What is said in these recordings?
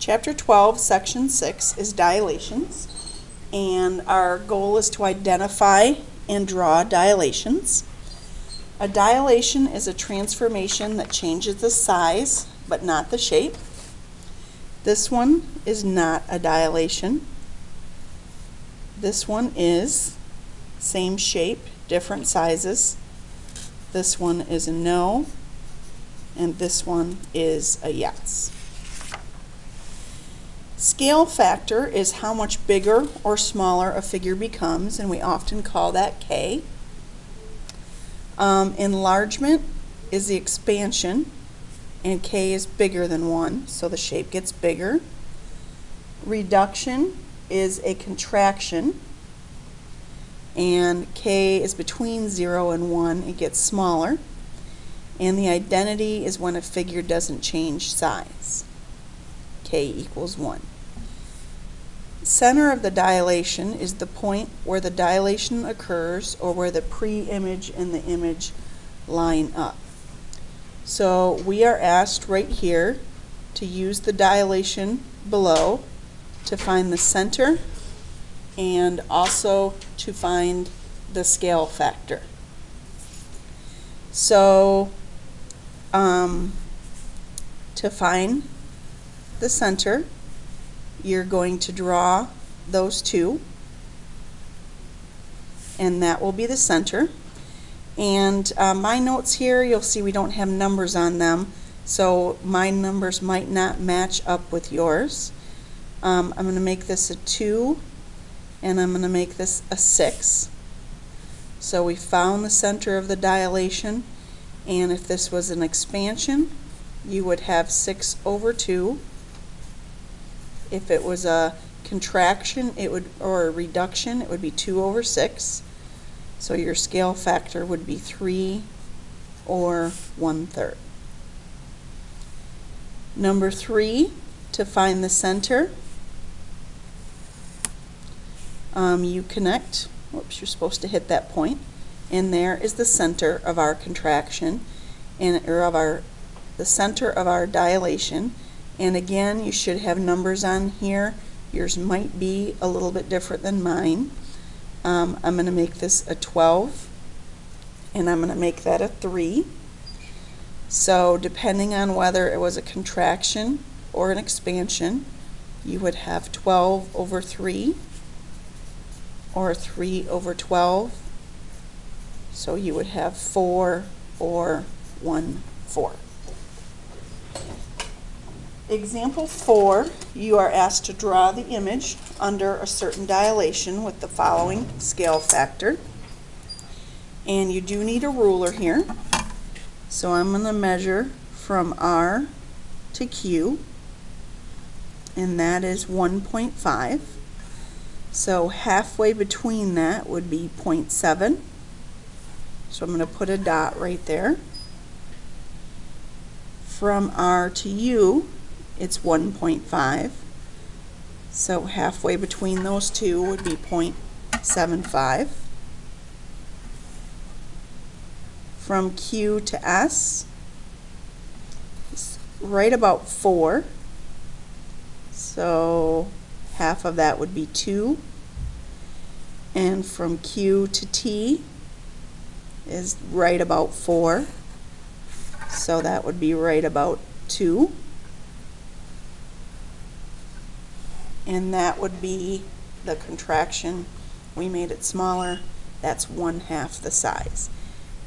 Chapter 12, Section 6 is dilations, and our goal is to identify and draw dilations. A dilation is a transformation that changes the size but not the shape. This one is not a dilation. This one is same shape, different sizes. This one is a no, and this one is a yes. Scale factor is how much bigger or smaller a figure becomes, and we often call that K. Enlargement is the expansion, and K is bigger than 1, so the shape gets bigger. Reduction is a contraction, and K is between 0 and 1, it gets smaller. And the identity is when a figure doesn't change size. K equals 1. Center of the dilation is the point where the dilation occurs or where the pre-image and the image line up. So we are asked right here to use the dilation below to find the center and also to find the scale factor. So to find the center, you're going to draw those two, and that will be the center. And my notes here, you'll see we don't have numbers on them, so my numbers might not match up with yours. I'm going to make this a 2, and I'm going to make this a 6. So we found the center of the dilation, and if this was an expansion, you would have 6 over 2. If it was a contraction, or a reduction, it would be 2 over 6. So your scale factor would be 3 or 1/3. Number 3, to find the center, you connect, whoops, you're supposed to hit that point, and there is the center of our contraction, or the center of our dilation. And again, you should have numbers on here. Yours might be a little bit different than mine. I'm going to make this a 12, and I'm going to make that a 3. So depending on whether it was a contraction or an expansion, you would have 12 over 3 or 3 over 12. So you would have 4 or 1/4. Example 4, you are asked to draw the image under a certain dilation with the following scale factor. And you do need a ruler here. So I'm going to measure from R to Q, and that is 1.5. So halfway between that would be 0.7. So I'm going to put a dot right there. From R to U, it's 1.5. So halfway between those two would be 0.75. From Q to S, it's right about 4. So half of that would be 2. And from Q to T is right about 4. So that would be right about 2. And that would be the contraction. We made it smaller. That's 1/2 the size.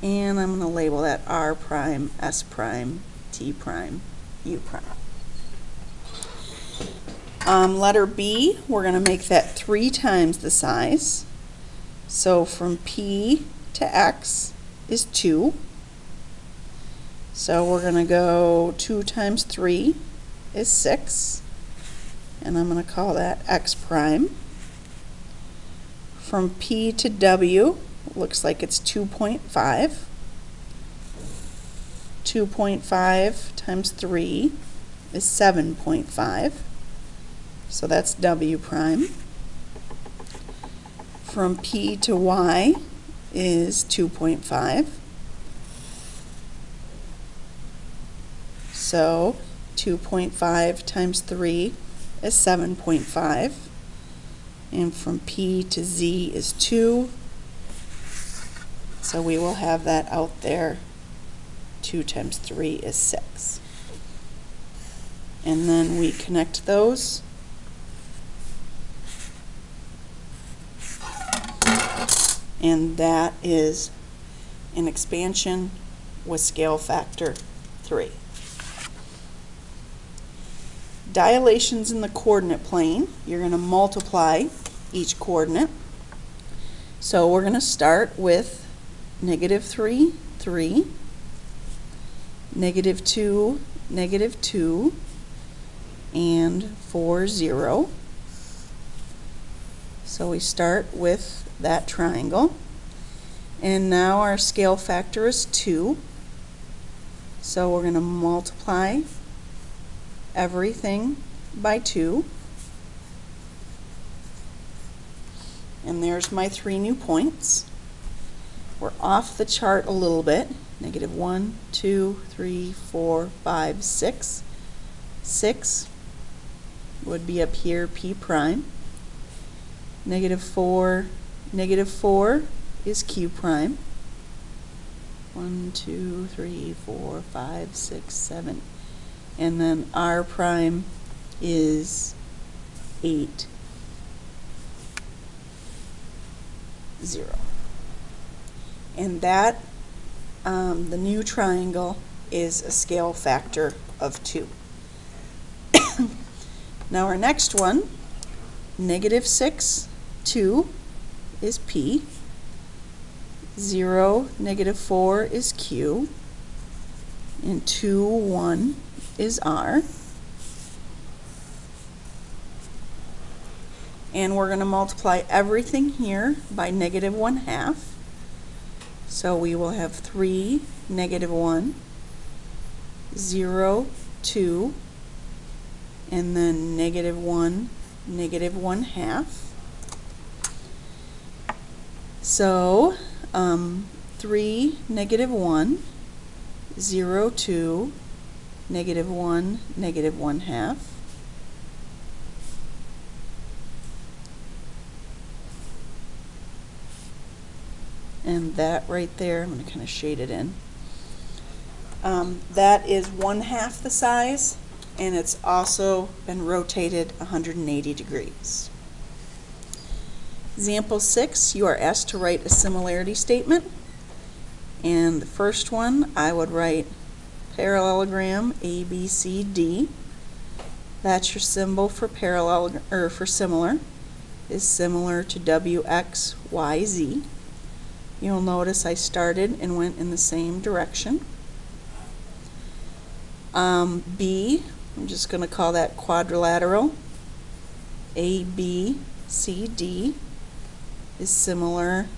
And I'm going to label that R prime, S prime, T prime, U prime. Letter B, we're going to make that 3 times the size. So from P to X is 2. So we're going to go 2 times 3 is 6. And I'm going to call that X prime. From P to W, looks like it's 2.5. 2.5 times 3 is 7.5. So that's W prime. From P to Y is 2.5. So 2.5 times 3 is 7.5. And from P to Z is 2. So we will have that out there. 2 times 3 is 6. And then we connect those. And that is an expansion with scale factor 3. Dilations in the coordinate plane, you're going to multiply each coordinate. So we're going to start with -3, 3, -2, -2, and 4, 0. So we start with that triangle. And now our scale factor is 2. So we're going to multiply everything by 2. And there's my 3 new points. We're off the chart a little bit. -1, 2, 3, 4, 5, 6. 6 would be up here, P prime. -4, -4 is Q prime. 1, 2, 3, 4, 5, 6, 7. And then R prime is 8, 0. And that, the new triangle, is a scale factor of 2. Now our next one, -6, 2 is P. 0, -4 is Q. And 2, 1 is R. And we're going to multiply everything here by -1/2. So we will have 3, -1, 0, 2, and then -1, -1/2. So 3, -1, 0, 2, -1, -1/2. And that right there, I'm going to kind of shade it in. That is 1/2 the size, and it's also been rotated 180 degrees. Example 6, you are asked to write a similarity statement. And the first one, I would write parallelogram ABCD. That's your symbol for parallel, or for similar, is similar to WXYZ. You'll notice I started and went in the same direction. B, I'm just going to call that quadrilateral. ABCD is similar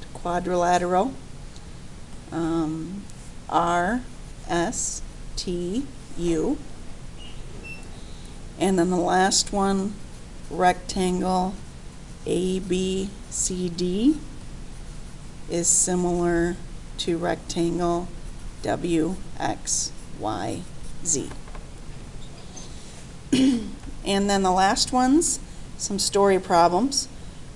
to quadrilateral. RSTU. And then the last one, rectangle ABCD, is similar to rectangle WXYZ. And then the last ones, some story problems.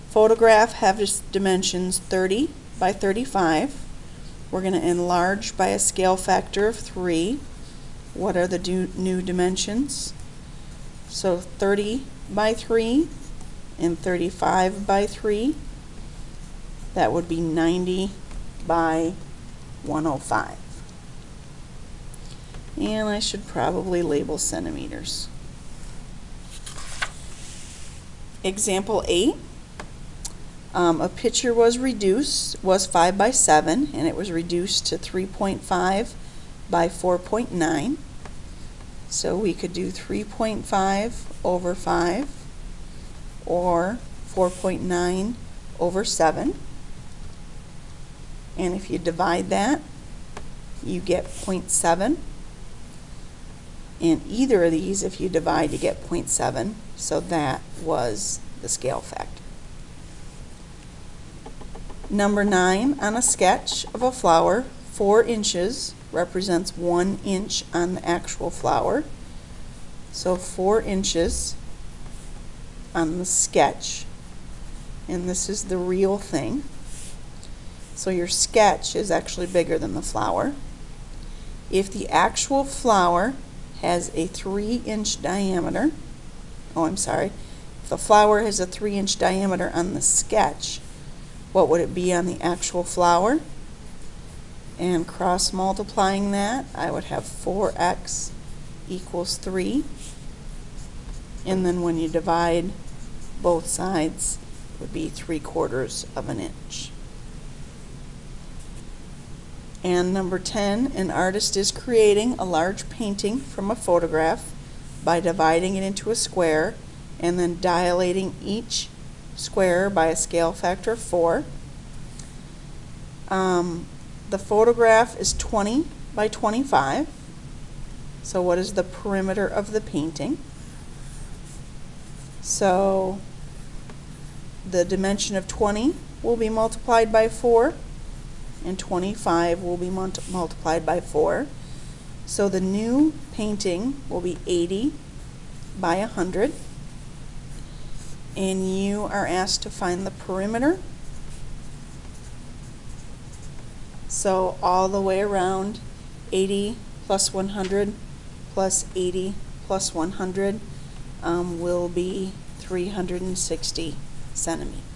Photograph has dimensions 30 by 35. We're going to enlarge by a scale factor of 3. What are the new dimensions? So 30 by 3 and 35 by 3. That would be 90 by 105. And I should probably label centimeters. Example 8. A picture was 5 by 7, and it was reduced to 3.5 by 4.9. So we could do 3.5 over 5, or 4.9 over 7. And if you divide that, you get 0.7. And either of these, if you divide, you get 0.7. So that was the scale factor. Number 9, on a sketch of a flower, 4 inches represents 1 inch on the actual flower. So 4 inches on the sketch, and this is the real thing. So your sketch is actually bigger than the flower. If the actual flower has a 3-inch diameter, if the flower has a 3-inch diameter on the sketch, what would it be on the actual flower? And cross multiplying that, I would have 4x equals 3. And then when you divide both sides, it would be 3/4 of an inch. And number 10, an artist is creating a large painting from a photograph by dividing it into a square and then dilating each square by a scale factor of 4. The photograph is 20 by 25. So what is the perimeter of the painting? So the dimension of 20 will be multiplied by 4, and 25 will be multiplied by 4. So the new painting will be 80 by 100. And you are asked to find the perimeter. So all the way around, 80 plus 100 plus 80 plus 100 will be 360 centimeters.